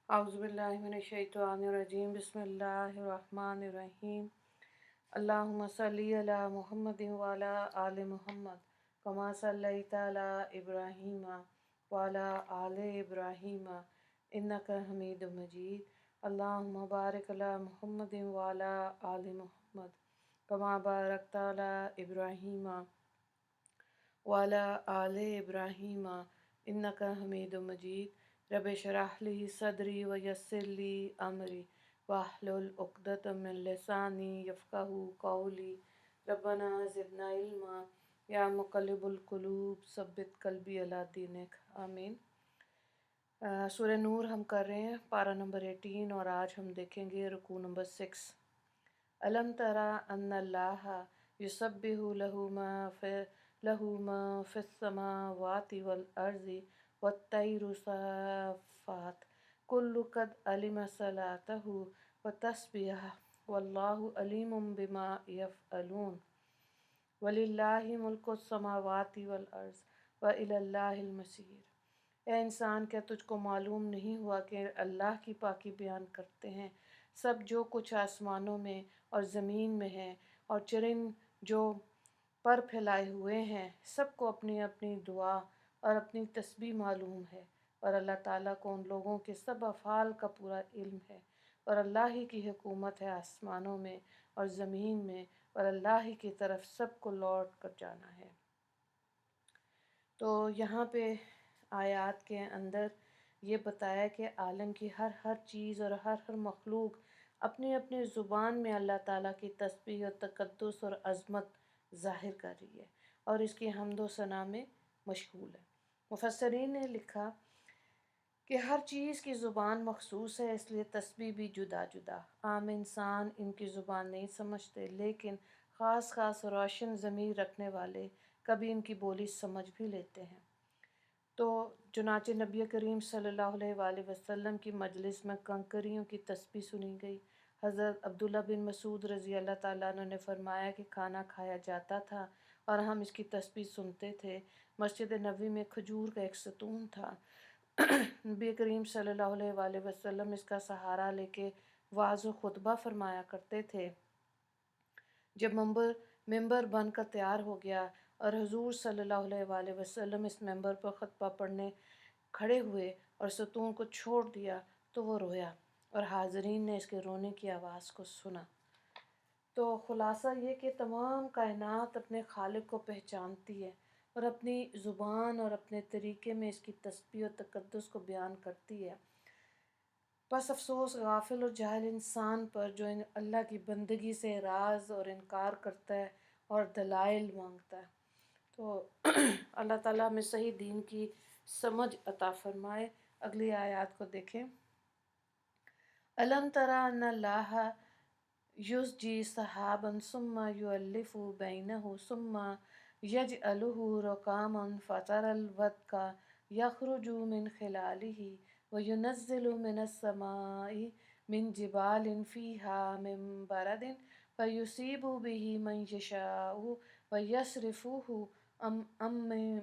औज़ुबिल्लाहि मिनश्शैतानिर्रजीम बिस्मिल्लाहिर्रहमानिर्रहीम। अल्लाहुम्मा सल्लि अला मुहम्मदिन व अला आलि मुहम्मद कमा सल्लैता अला इब्राहीम व अला आलि इब्राहीम इन्नका हमीदुम मजीद। अल्लाहुम्मा बारिक अला मुहम्मदिन व अला आलि मुहम्मद कमा बारकता अला इब्राहीम व अला आलि इब्राहीम इन्नका हमीदुम मजीद। रब्बि इश्रह ली सदरी व यस्सिर ली अमरी वाहलुल उक़दतम मिन लिसानी यफ़क़हू क़ौली। रब्बना ज़िदना इल्मा या मुक़ल्लिबुल क़ुलूब सब्बित क़ल्बी अला दीनिक। आमीन। सूरह नूर हम कर रहे हैं, पारा नंबर 18, और आज हम देखेंगे रुकू नंबर 6। अलम तरा अन्नल्लाह युसब्बिहु लहू मा फ़िस्समावाति वल अर्ज़ि वत्तैरु सफ़्फ़ात कुल्लु क़द अलिम सलातहु व तस्बीह वल्लाहु अलीमुम बिमा यफ़अलून वलिल्लाहि मुल्कुस समावाति वल अर्ज़ व इलल्लाहिल मसीर। ए इंसान, क्या तुझको मालूम नहीं हुआ कि अल्लाह की पाकी बयान करते हैं सब जो कुछ आसमानों में और ज़मीन में है, और चरिंद जो पर फैलाए हुए हैं, सबको अपनी अपनी दुआ और अपनी तस्बीह मालूम है। और अल्लाह ताला को उन लोगों के सब अफ़ाल का पूरा इल्म है। और अल्लाह ही की हुकूमत है आसमानों में और ज़मीन में, और अल्लाह ही की तरफ सबको लौट कर जाना है। तो यहाँ पे आयत के अंदर ये बताया कि आलम की हर हर चीज़ और हर हर मखलूक अपनी अपनी ज़ुबान में अल्लाह ताला की तस्बीह और तक़द्दुस और अज़मत ज़ाहिर कर रही है और इसकी हम्द व सना में मशगूल है। मुफस्सरीन ने लिखा कि हर चीज़ की ज़ुबान मखसूस है, इसलिए तस्बीह भी जुदा जुदा। आम इंसान इनकी ज़ुबान नहीं समझते, लेकिन ख़ास ख़ास रोशन ज़मीर रखने वाले कभी इनकी बोली समझ भी लेते हैं। तो चुनाचे नबी करीम सल्लल्लाहु अलैहि वसल्लम की मजलिस में कंकरियों की तस्बीह सुनी गई। हज़रत अब्दुल्ला बिन मसूद रज़ी अल्लाह ताला अन्हु ने फरमाया कि खाना खाया जाता था और हम इसकी तस्बीह सुनते थे। मस्जिद नबी में खजूर का एक सतून था। नबी करीम सल्लल्लाहु अलैहि वसल्लम इसका सहारा लेके वाज़ व खुतबा फरमाया करते थे। जब मिंबर बनकर तैयार हो गया और हुजूर सल्लल्लाहु अलैहि वसल्लम इस मिंबर पर खुतबा पढ़ने खड़े हुए और सतून को छोड़ दिया तो वो रोया और हाज़रीन ने इसके रोने की आवाज़ को सुना। तो ख़ुलासा ये कि तमाम कायनात अपने खालिक को पहचानती है और अपनी ज़ुबान और अपने तरीक़े में इसकी तस्बीह और तक़द्दुस को बयान करती है। बस अफसोस गाफिल और जाहिल इंसान पर जो इन अल्लाह की बंदगी से एराज़ और इनकार करता है और दलाइल मांगता है। तो अल्लाह ताला हमें सही दीन की समझ अता फ़रमाए। अगली आयत को देखें। अलम तरा अन्नल्लाह युज़्जी सहाबन सुम्मा युअल्लिफ़ु बैनहु सुम्मा यजअलुहु रुकामन फ़तरल वदक़ा यख़रुजु मिन ख़िलालिही व युनज़्ज़िलु मिनस्समाइ मिन जिबालिन फ़ीहा मिन बरदिन फ़युसीबु बिही मन यशाअु व यस्रिफ़ुहु अम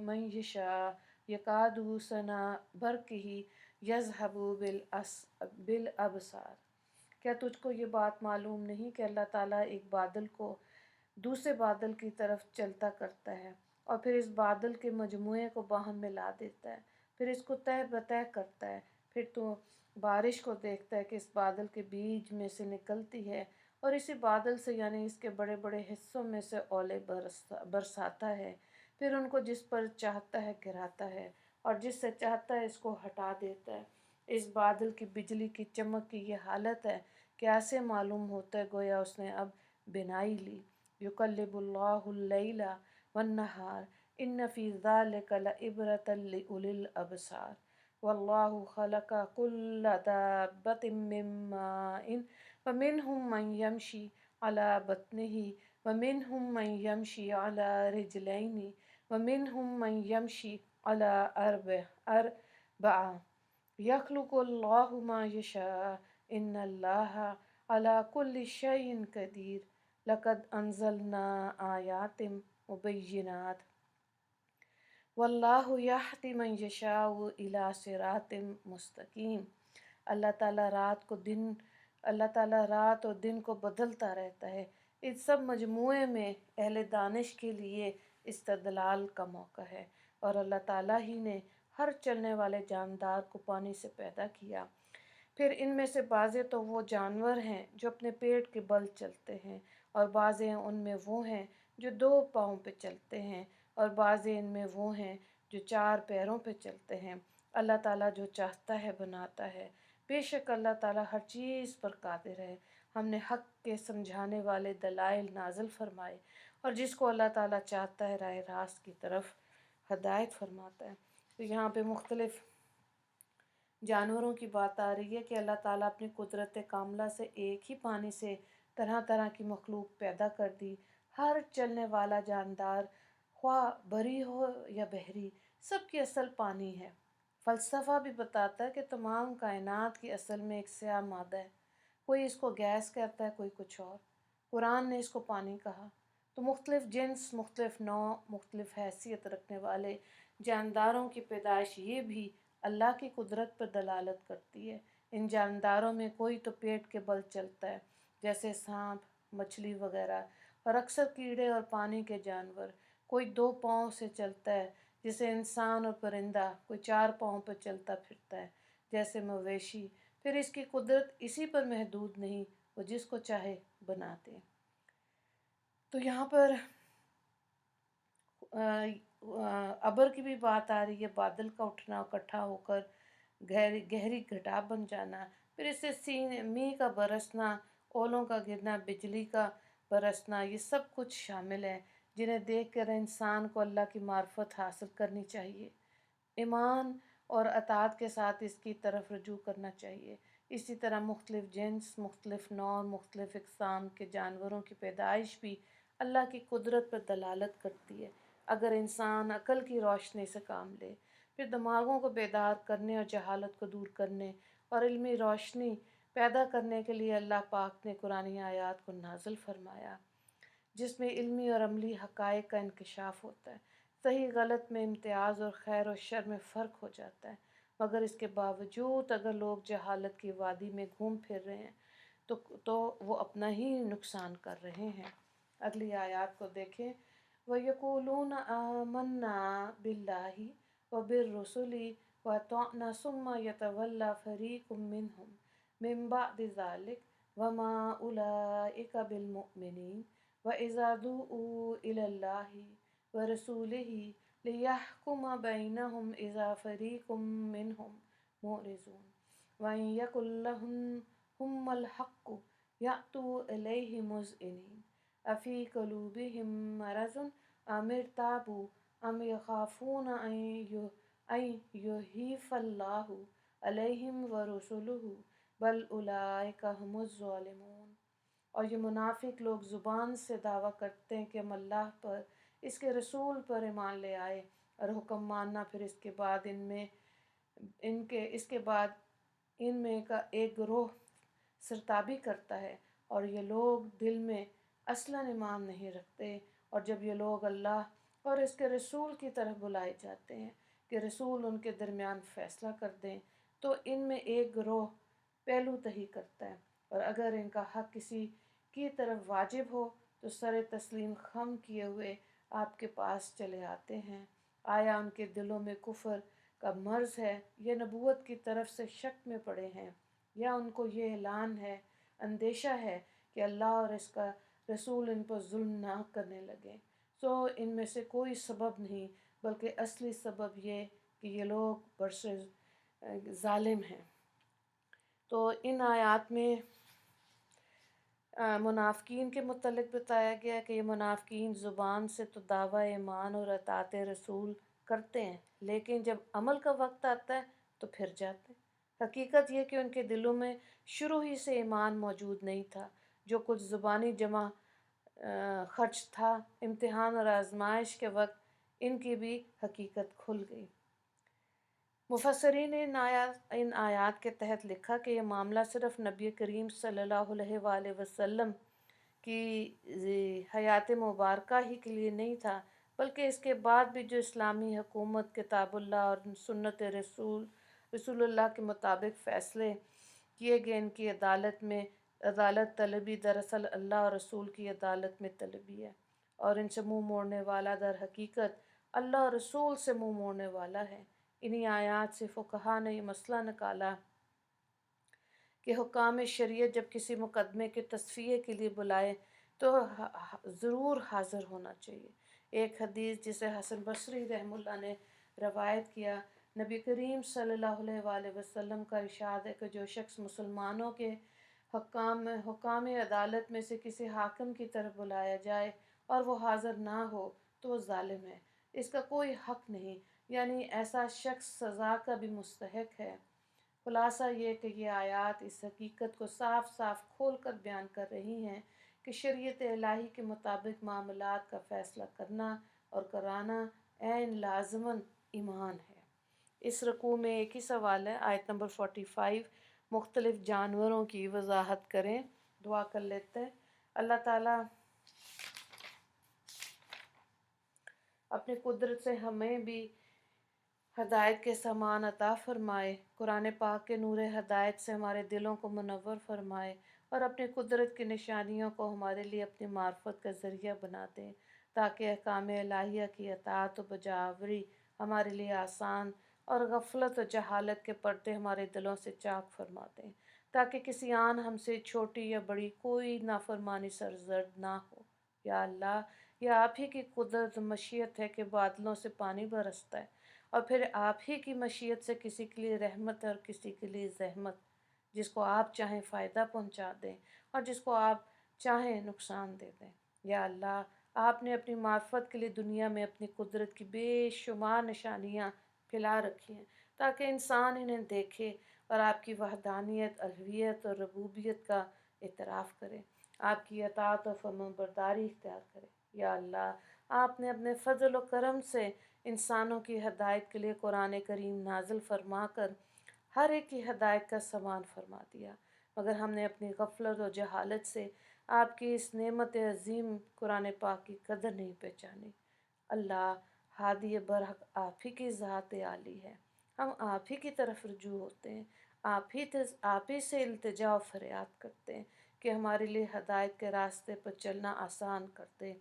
मन यशाअ यकादु सना बरक़िही यज़हबु बिल अबसार। क्या तुझको ये बात मालूम नहीं कि अल्लाह ताला एक बादल को दूसरे बादल की तरफ चलता करता है और फिर इस बादल के मजमुए को बाहम मिला देता है, फिर इसको तह बतह करता है, फिर तो बारिश को देखता है कि इस बादल के बीज में से निकलती है और इसी बादल से यानी इसके बड़े बड़े हिस्सों में से ओले बरसाता है, फिर उनको जिस पर चाहता है गिराता है और जिससे चाहता है इसको हटा देता है। इस बादल की बिजली की चमक की ये हालत है कि ऐसे मालूम होता है गोया उसने अब बिनाई ली। युकल्लिबुल्लाहुल लैला वन्नहार इन्न फ़ी ज़ालिका लइब्रतन लिउलिल अबसार वल्लाहु खलक़ा कुल्ला दाब्बतिन मिन माइन फमिनहुम मन यमशी अला बत्निही वमिनहुम मन यमशी अला रिजलैनि वमिनहुम मन यमशी अला अर्बआ यख़्लुक़ुल्लाहु मा यशा इन्नल्लाहा अला कुल्लि शैइन क़दीर लक़द अंज़लना आयातिम मुबय्यिनात वल्लाहु यहदी मन यशाअ इला सिरातिम मुस्तक़ीम। اللہ ताला रात और दिन को बदलता रहता है। इस सब मजमूए में अहले दानिश के लिए इस्तदलाल का मौका है। और अल्लाह ताला ही ने हर चलने वाले जानदार को पानी से पैदा किया। फिर इनमें से बाज़े तो वो जानवर हैं जो अपने पेट के बल चलते हैं, और बाज़े उनमें वो हैं जो दो पाँव पे चलते हैं, और बाज़े इनमें वो हैं जो चार पैरों पे चलते हैं। अल्लाह ताला जो चाहता है बनाता है। बेशक अल्लाह ताला हर चीज़ पर कादिर है। हमने हक़ के समझाने वाले दलाइल नाज़िल फरमाए, और जिसको अल्लाह ताला चाहता है राह रास्त की तरफ हदायत फरमाता है। तो यहाँ पे मुख्तलिफ़ जानवरों की बात आ रही है कि अल्लाह ताला अपनी कुदरत कामला से एक ही पानी से तरह तरह की मखलूक पैदा कर दी। हर चलने वाला जानदार, ख्वाह बरी हो या बहरी, सब की असल पानी है। फ़लसफ़ा भी बताता है कि तमाम कायनात की असल में एक स्याह मादा है। कोई इसको गैस कहता है, कोई कुछ और। कुरान ने इसको पानी कहा। तो मुख्तलिफ़ जिन्स, मुख्तलिफ़ नौ, मुख्तलिफ़ हैसियत रखने वाले जानदारों की पैदाइश ये भी अल्लाह की कुदरत पर दलालत करती है। इन जानदारों में कोई तो पेट के बल चलता है, जैसे सांप, मछली वगैरह, और अक्सर कीड़े और पानी के जानवर। कोई दो पाँव से चलता है, जैसे इंसान और परिंदा। कोई चार पाँव पर चलता फिरता है, जैसे मवेशी। फिर इसकी कुदरत इसी पर महदूद नहीं, वो जिसको चाहे बना दे। तो यहाँ पर अबर की भी बात आ रही है, बादल का उठना, इकट्ठा होकर गहरी गहरी घटा बन जाना, फिर इससे मींह का बरसना, ओलों का गिरना, बिजली का बरसना, ये सब कुछ शामिल है, जिन्हें देख कर इंसान को अल्लाह की मार्फत हासिल करनी चाहिए। ईमान और अतात के साथ इसकी तरफ रजू करना चाहिए। इसी तरह मुख्तलिफ़ जिन्स, मुख्तलिफ़ नौ, मुख्तलिफ़ इक़साम के जानवरों की पैदाइश भी अल्लाह की कुदरत पर दलालत करती है, अगर इंसान अक़ल की रोशनी से काम ले। फिर दिमागों को बेदार करने और जहालत को दूर करने और इल्मी रोशनी पैदा करने के लिए अल्लाह पाक ने कुरानी आयात को नाज़िल फरमाया, जिसमें इल्मी और अमली हक़ाइक़ का इंकशाफ होता है। सही गलत में इम्तियाज़ और खैर और शर में फ़र्क हो जाता है। मगर इसके बावजूद अगर लोग जहालत की वादी में घूम फिर रहे हैं तो वो अपना ही नुकसान कर रहे हैं। अगली आयत को देखें। वयक़ूलून आमन्ना बिल्लाहि व बिर्रुसुलि व अतअना सुम्मा यतवल्ला फ़रीक़ुम मिनहुम मिन बअदि ज़ालिक वमा उलाइका बिलमुमिनीन व इज़ा दुऊ इलल्लाहि व रसूलिहि लियहकुम बैनहुम इज़ा फ़रीक़ुम मिनहुम मुअरिज़ून व इन यकुल लहुम हुम्मल हक़्क़ु यअतू इलैहि मुज़इनीन अफ़ी क़ुलूबिहिम मरज़ुन अम इर्ताबू अम यख़ाफ़ून अन युहीफ़ल्लाहु अलैहिम व रसूलुहु बल उलाइका हुमुज़ ज़ालिमून। और ये मुनाफिक लोग ज़ुबान से दावा करते हैं कि हम अल्लाह पर, इसके रसूल पर ईमान ले आए और हुक्म मानना, फिर इसके बाद इनमें का एक ग्रोह सरताबी करता है, और ये लोग दिल में असलन ईमान नहीं रखते। और जब ये लोग अल्लाह और इसके रसूल की तरफ बुलाए जाते हैं कि रसूल उनके दरमियान फ़ैसला कर दें, तो इनमें एक ग्रोह पहलू तही करता है, और अगर इनका हक़ किसी की तरफ वाजिब हो तो सर तस्लीम खम किए हुए आपके पास चले आते हैं। आया उनके दिलों में कुफ्र का मर्ज़ है, ये नबूवत की तरफ से शक में पड़े हैं, या उनको ये ऐलान है, अंदेशा है कि अल्लाह और इसका रसूल इन पर जुल्म ना करने लगे। सो इनमें से कोई सबब नहीं, बल्कि असली सबब ये कि ये लोग बरसे ज़ालिम हैं। तो इन आयात में मुनाफ़िकीन के मुतल्लिक़ बताया गया कि ये मुनाफ़िकीन ज़ुबान से तो दावा ईमान और अताअत रसूल करते हैं, लेकिन जब अमल का वक्त आता है तो फिर जाते हैं। हकीकत यह कि उनके दिलों में शुरू ही से ईमान मौजूद नहीं था। जो कुछ ज़ुबानी जमा खर्च था, इम्तिहान और आजमाइश के वक्त इनकी भी हकीकत खुल गई। मुफस्सिरीन ने इन आयात के तहत लिखा कि यह मामला सिर्फ़ नबी करीम सल्लल्लाहु अलैहि वसल्लम की हयात मुबारका ही के लिए नहीं था, बल्कि इसके बाद भी जो इस्लामी हुकूमत किताबुल्लाह और सुन्नत رسول اللہ کے مطابق فیصلے کیے گئے۔ ان کی عدالت طلبی دراصل اللہ اور رسول کی عدالت میں طلبی ہے، اور ان سے منہ موڑنے والا در حقیقت اللہ اور رسول سے منہ موڑنے والا ہے۔ انہی آیات سے فقہا نے یہ مسئلہ نکالا کہ حکام شریعت جب کسی مقدمے کے تصفیے کے لیے بلائے تو ضرور حاضر ہونا چاہیے۔ ایک حدیث جسے حسن بصری رحمہ اللہ نے روایت کیا، نبی کریم صلی اللہ علیہ وآلہ وسلم کا ارشاد ہے کہ جو شخص مسلمانوں کے حکام عدالت میں سے کسی حاکم کی طرف بلایا جائے اور وہ حاضر نہ ہو تو وہ ظالم ہے، اس کا کوئی حق نہیں، یعنی ایسا شخص سزا کا بھی مستحق ہے۔ خلاصہ یہ کہ یہ آیات اس حقیقت کو صاف صاف کھول کر بیان کر رہی ہیں کہ شریعت الہی کے مطابق معاملات کا فیصلہ کرنا اور کرانا عین لازماً ایمان ہے۔ اس رکوع میں ایک ہی سوال ہے، آیت نمبر 45، مختلف جانوروں کی وضاحت کریں۔ دعا کر لیتے ہیں۔ اللہ تعالیٰ اپنی قدرت سے ہمیں بھی ہدایت کے سامان عطا فرمائے، قرآن پاک کے نور ہدایت سے ہمارے دلوں کو منور فرمائے، اور اپنی قدرت کی نشانیوں کو ہمارے لیے اپنی معرفت کا ذریعہ بنا دے، تاکہ احکام الہیہ کی اطاعت و بجاوری ہمارے لیے آسان، اور غفلت و جہالت کے پردے ہمارے دلوں سے چاک فرما دیں، تاکہ کسی آن ہم سے چھوٹی یا بڑی کوئی نافرمانی سرزد نہ ہو۔ یا اللہ، یہ آپ ہی کی قدرت و مشیت ہے کہ بادلوں سے پانی برستا ہے، اور پھر آپ ہی کی مشیت سے کسی کے لیے رحمت ہے اور کسی کے لیے زحمت، جس کو آپ چاہیں فائدہ پہنچا دیں اور جس کو آپ چاہیں نقصان دے دیں۔ یا اللہ، آپ نے اپنی معرفت کے لیے دنیا میں اپنی قدرت کی بے شمار نشانیاں پھیلا رکھی ہیں، تاکہ انسان انہیں دیکھے اور آپ کی وحدانیت، الوہیت اور ربوبیت کا اعتراف کرے، آپ کی اطاعت و فرمانبرداری اختیار کرے۔ یا اللہ، آپ نے اپنے فضل و کرم سے انسانوں کی ہدایت کے لیے قرآن کریم نازل فرما کر ہر ایک کی ہدایت کا سامان فرما دیا، مگر ہم نے اپنی غفلت و جہالت سے آپ کی اس نعمت عظیم قرآن پاک کی قدر نہیں پہچانی۔ اللہ، ہادی برحق آپ ہی کی ذات عالی ہے، ہم آپ ہی کی طرف رجوع ہوتے ہیں، آپ ہی سے التجا و فریاد کرتے ہیں کہ ہمارے لیے ہدایت کے راستے پر چلنا آسان کرتے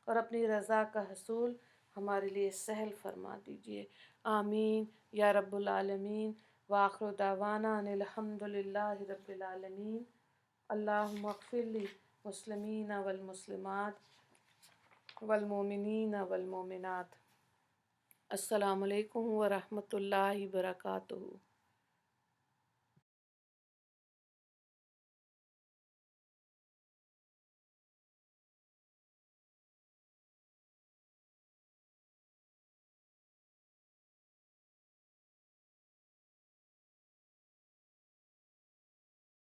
اور اپنی رضا کا حصول ہمارے لیے سہل فرما دیجیے۔ آمین یا رب العالمین۔ وآخر دعوانا ان الحمد للہ رب العالمین۔ اللہم اغفر لی مسلمین والمسلمات والمؤمنین والمؤمنات۔ السلام علیکم ورحمۃ اللہ وبرکاتہ۔